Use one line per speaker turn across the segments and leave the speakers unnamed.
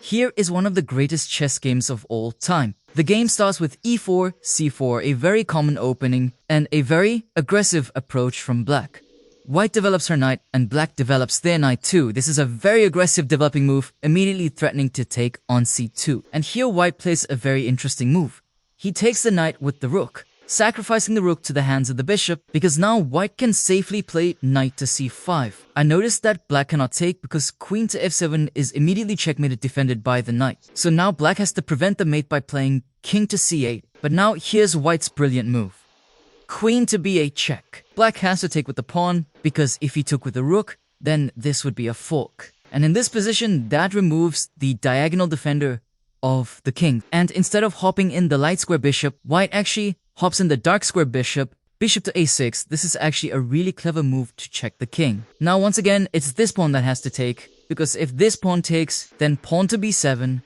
Here is one of the greatest chess games of all time. The game starts with e4, c4, a very common opening, and a very aggressive approach from black. White develops her knight, and black develops their knight too. This is a very aggressive developing move, immediately threatening to take on c2. And here white plays a very interesting move. He takes the knight with the rook, sacrificing the rook to the hands of the bishop, because now white can safely play knight to c5. I noticed that black cannot take because queen to f7 is immediately checkmated, defended by the knight. So now black has to prevent the mate by playing king to c8. But now here's white's brilliant move. Queen to b8 check. Black has to take with the pawn, because if he took with the rook, then this would be a fork. And in this position, that removes the diagonal defender of the king. And instead of hopping in the light square bishop, white actually hops in the dark square bishop, bishop to a6. This is actually a really clever move to check the king. Now once again, it's this pawn that has to take, because if this pawn takes, then pawn to b7,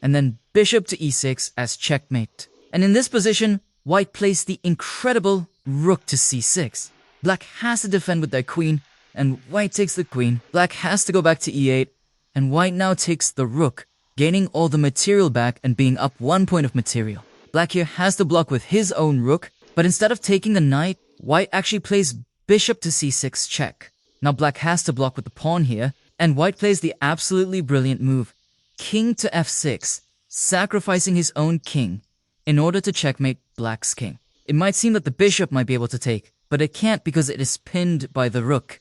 and then bishop to e6 as checkmate. And in this position, white plays the incredible rook to c6. Black has to defend with their queen, and white takes the queen. Black has to go back to e8, and white now takes the rook, gaining all the material back and being up 1 point of material. Black here has to block with his own rook, but instead of taking the knight, white actually plays bishop to c6 check. Now black has to block with the pawn here, and white plays the absolutely brilliant move, king to f6, sacrificing his own king in order to checkmate black's king. It might seem that the bishop might be able to take, but it can't because it is pinned by the rook.